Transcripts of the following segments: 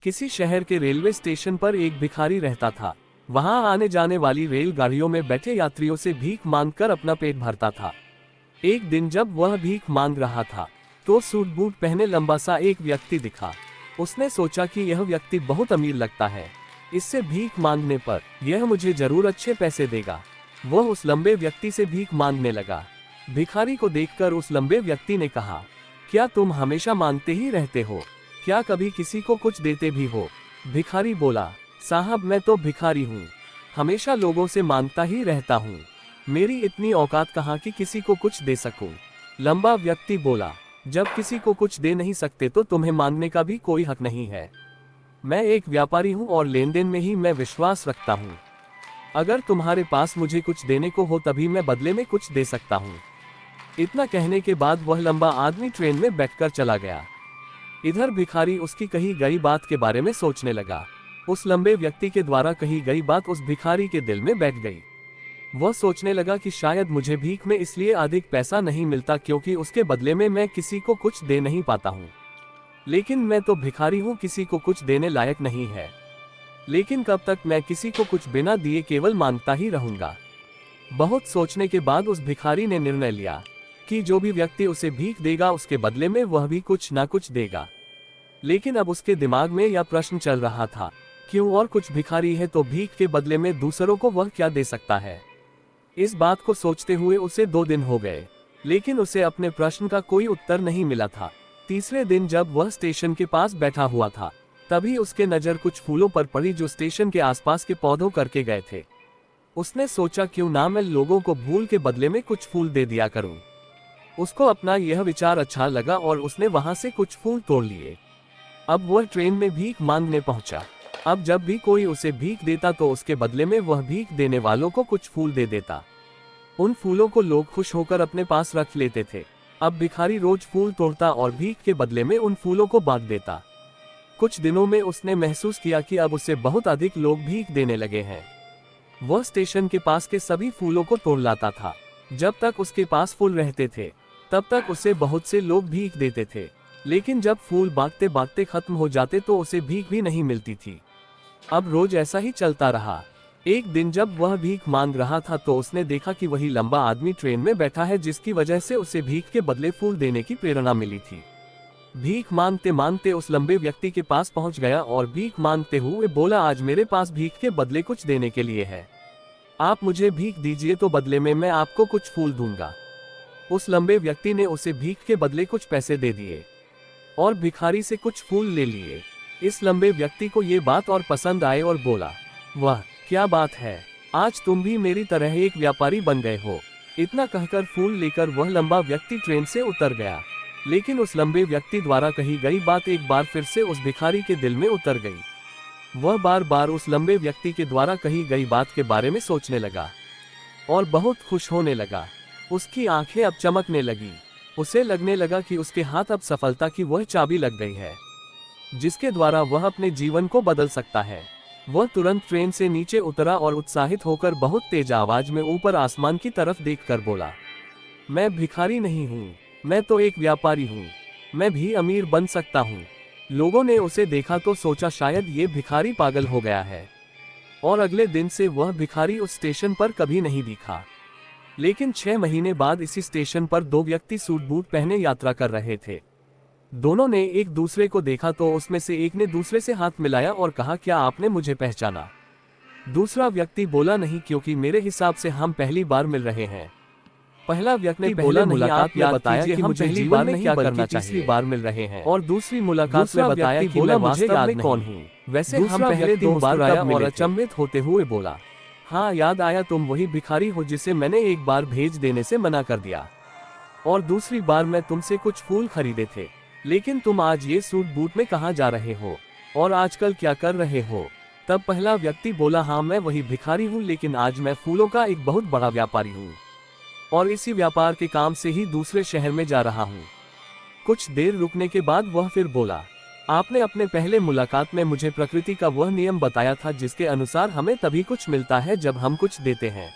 किसी शहर के रेलवे स्टेशन पर एक भिखारी रहता था। वहां आने जाने वाली रेलगाड़ियों में बैठे यात्रियों से भीख मांगकर अपना पेट भरता था। एक दिन जब वह भीख मांग रहा था तो सूट बूट पहने लंबा सा एक व्यक्ति दिखा। उसने सोचा कि यह व्यक्ति बहुत अमीर लगता है, इससे भीख मांगने पर यह मुझे जरूर अच्छे पैसे देगा। वह उस लंबे व्यक्ति से भीख मांगने लगा। भिखारी को देखकर उस लंबे व्यक्ति ने कहा, क्या तुम हमेशा मांगते ही रहते हो? क्या कभी किसी को कुछ देते भी हो? भिखारी बोला, साहब मैं तो भिखारी हूँ, हमेशा लोगों से मांगता ही रहता हूँ। मेरी इतनी औकात कहाँ कि किसी को कुछ दे सकूं। लंबा व्यक्ति बोला, जब किसी को कुछ दे नहीं सकते तो तुम्हें मांगने का भी कोई हक नहीं है। मैं एक व्यापारी हूँ और लेन देन में ही मैं विश्वास रखता हूँ। अगर तुम्हारे पास मुझे कुछ देने को हो तभी मैं बदले में कुछ दे सकता हूँ। इतना कहने के बाद वह लंबा आदमी ट्रेन में बैठकर चला गया। इधर भिखारी उसकी कही गई बात के बारे में सोचने लगा। उस लंबे व्यक्ति के द्वारा कही गई बात उस भिखारी के दिल में बैठ गई। वह सोचने लगा कि शायद मुझे भीख में इसलिए अधिक पैसा नहीं मिलता क्योंकि उसके बदले में मैं किसी को कुछ दे नहीं पाता हूँ। लेकिन मैं तो भिखारी हूँ, किसी को कुछ देने लायक नहीं है। लेकिन कब तक मैं किसी को कुछ बिना दिए केवल मांगता ही रहूंगा। बहुत सोचने के बाद उस भिखारी ने निर्णय लिया कि जो भी व्यक्ति उसे भीख देगा उसके बदले में वह भी कुछ ना कुछ देगा। लेकिन अब उसके दिमाग में यह प्रश्न चल रहा था, क्यों और कुछ भिखारी है तो भीख के बदले में दूसरों को वह क्या दे सकता है। इस बात को सोचते हुए उसे 2 दिन हो गए, लेकिन उसे अपने प्रश्न का कोई उत्तर नहीं मिला था। तीसरे दिन जब वह स्टेशन के पास बैठा हुआ था तभी उसके नज़र कुछ फूलों पर पड़ी जो स्टेशन के आसपास के पौधों करके गए थे। उसने सोचा, क्यों ना मैं लोगों को फूल के बदले में कुछ फूल दे दिया करूं। उसको अपना यह विचार अच्छा लगा और उसने वहां से कुछ फूल तोड़ लिए। अब वह ट्रेन में भीख मांगने पहुंचा। अब जब भी कोई उसे भीख देता तो उसके बदले में वह भीख देने वालों को कुछ फूल दे देता। उन फूलों को लोग खुश होकर अपने पास रख लेते थे। अब भिखारी रोज फूल तोड़ता और भीख के बदले में उन फूलों को बांट देता। कुछ दिनों में उसने महसूस किया कि अब उसे बहुत अधिक लोग भीख देने लगे हैं। वह स्टेशन के पास के सभी फूलों को तोड़ लाता था। जब तक उसके पास फूल रहते थे तब तक उसे बहुत से लोग भीख देते थे, लेकिन जब फूल बांटते बांटते खत्म हो जाते तो उसे भीख भी नहीं मिलती थी। अब रोज ऐसा ही चलता रहा। एक दिन जब वह भीख मांग रहा था तो उसने देखा कि वही लंबा आदमी ट्रेन में बैठा है जिसकी वजह से उसे भीख के बदले फूल देने की प्रेरणा मिली थी। भीख मांगते मांगते उस लंबे व्यक्ति के पास पहुंच गया और भीख मांगते हुए बोला, आज मेरे पास भीख के बदले कुछ देने के लिए है। आप मुझे भीख दीजिए तो बदले में मैं आपको कुछ फूल दूंगा। उस लंबे व्यक्ति ने उसे भीख के बदले कुछ पैसे दे दिए और भिखारी से कुछ फूल ले लिए। इस लंबे व्यक्ति को ये बात और पसंद आए और बोला, वाह क्या बात है, आज तुम भी मेरी तरह एक व्यापारी बन गए हो। इतना कहकर फूल लेकर वह लंबा व्यक्ति ट्रेन से उतर गया। लेकिन उस लंबे व्यक्ति द्वारा कही गई बात एक बार फिर से उस भिखारी के दिल में उतर गई। वह बार बार उस लंबे व्यक्ति के द्वारा कही गई बात के बारे में सोचने लगा और बहुत खुश होने लगा। उसकी आंखें अब चमकने लगी। उसे लगने लगा कि उसके हाथ अब सफलता की वह चाबी लग गई है जिसके द्वारा वह अपने जीवन को बदल सकता है। वह तुरंत ट्रेन से नीचे उतरा और उत्साहित होकर बहुत तेज आवाज में ऊपर आसमान की तरफ देखकर बोला, मैं भिखारी नहीं हूँ, मैं तो एक व्यापारी हूँ, मैं भी अमीर बन सकता हूँ। लोगों ने उसे देखा तो सोचा शायद ये भिखारी पागल हो गया है और अगले दिन से वह भिखारी उस स्टेशन पर कभी नहीं दिखा। लेकिन 6 महीने बाद इसी स्टेशन पर 2 व्यक्ति सूट बूट पहने यात्रा कर रहे थे। दोनों ने एक दूसरे को देखा तो उसमें से एक ने दूसरे से हाथ मिलाया और कहा, क्या आपने मुझे पहचाना? दूसरा व्यक्ति बोला, नहीं, क्योंकि मेरे हिसाब से हम पहली बार मिल रहे हैं। पहला व्यक्ति बोला, मुलाकात में बताया कि मुझे पहली बार नहीं क्या करना चाहिए, तीसरी बार मिल रहे हैं। और दूसरी मुलाकात में बताया कि मैं वास्तव में कौन हूँ। वैसे हम पहले 2 बार आया और अचंभित होते हुए बोला, हाँ याद आया, तुम वही भिखारी हो जिसे मैंने एक बार भेज देने से मना कर दिया और दूसरी बार मैं तुमसे कुछ फूल खरीदे थे। लेकिन तुम आज ये सूट बूट में कहाँ जा रहे हो और आजकल क्या कर रहे हो? तब पहला व्यक्ति बोला, हाँ मैं वही भिखारी हूँ, लेकिन आज मैं फूलों का एक बहुत बड़ा व्यापारी हूँ और इसी व्यापार के काम से ही दूसरे शहर में जा रहा हूँ। कुछ देर रुकने के बाद वह फिर बोला, आपने अपने पहले मुलाकात में मुझे प्रकृति का वह नियम बताया था जिसके अनुसार हमें तभी कुछ मिलता है जब हम कुछ देते हैं।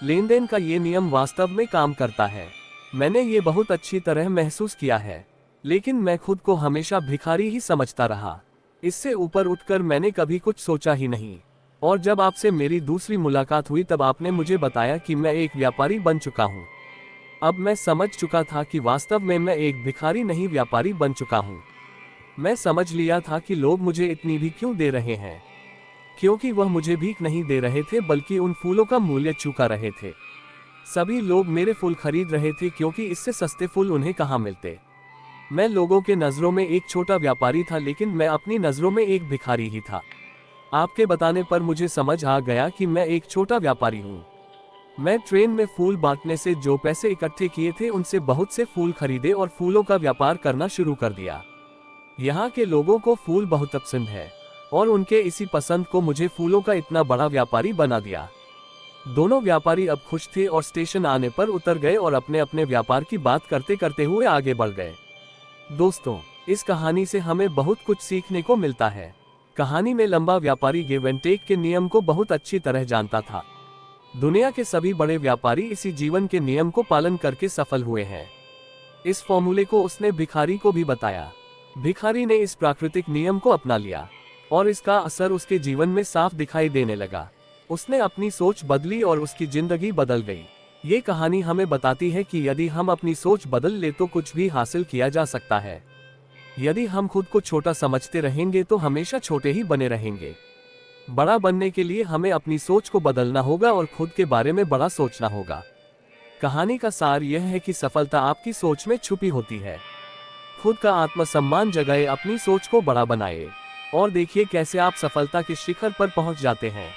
लेन देन का ये नियम वास्तव में काम करता है। मैंने ये बहुत अच्छी तरह महसूस किया है, लेकिन मैं खुद को हमेशा भिखारी ही समझता रहा। इससे ऊपर उठकर मैंने कभी कुछ सोचा ही नहीं। और जब आपसे मेरी दूसरी मुलाकात हुई तब आपने मुझे बताया कि मैं एक व्यापारी बन चुका हूँ। अब मैं समझ चुका था कि वास्तव में मैं एक भिखारी नहीं व्यापारी बन चुका हूँ। मैं समझ लिया था कि लोग मुझे इतनी भी क्यों दे रहे हैं, क्योंकि वह मुझे भीख नहीं दे रहे थे बल्कि उन फूलों का मूल्य चुका रहे थे। सभी लोग मेरे फूल खरीद रहे थे क्योंकि इससे सस्ते फूल उन्हें कहाँ मिलते। मैं लोगों के नज़रों में एक छोटा व्यापारी था, लेकिन मैं अपनी नज़रों में एक भिखारी ही था। आपके बताने पर मुझे समझ आ गया कि मैं एक छोटा व्यापारी हूँ। मैं ट्रेन में फूल बांटने से जो पैसे इकट्ठे किए थे उनसे बहुत से फूल खरीदे और फूलों का व्यापार करना शुरू कर दिया। यहाँ के लोगों को फूल बहुत पसंद है और उनके इसी पसंद को मुझे फूलों का इतना बड़ा व्यापारी बना दिया। दोनों व्यापारी अब खुश थे और स्टेशन आने पर उतर गए और अपने अपने व्यापार की बात करते करते हुए आगे बढ़ गए। दोस्तों, इस कहानी से हमें बहुत कुछ सीखने को मिलता है। कहानी में लंबा व्यापारी गिव एंड टेक के नियम को बहुत अच्छी तरह जानता था। दुनिया के सभी बड़े व्यापारी इसी जीवन के नियम को पालन करके सफल हुए हैं। इस फॉर्मूले को उसने भिखारी को भी बताया। भिखारी ने इस प्राकृतिक नियम को अपना लिया और इसका असर उसके जीवन में साफ दिखाई देने लगा। उसने अपनी सोच बदली और उसकी जिंदगी बदल गई। ये कहानी हमें बताती है कि यदि हम अपनी सोच बदल ले तो कुछ भी हासिल किया जा सकता है। यदि हम खुद को छोटा समझते रहेंगे तो हमेशा छोटे ही बने रहेंगे। बड़ा बनने के लिए हमें अपनी सोच को बदलना होगा और खुद के बारे में बड़ा सोचना होगा। कहानी का सार यह है कि सफलता आपकी सोच में छुपी होती है। खुद का आत्मसम्मान जगाए, अपनी सोच को बड़ा बनाए और देखिए कैसे आप सफलता के शिखर पर पहुंच जाते हैं।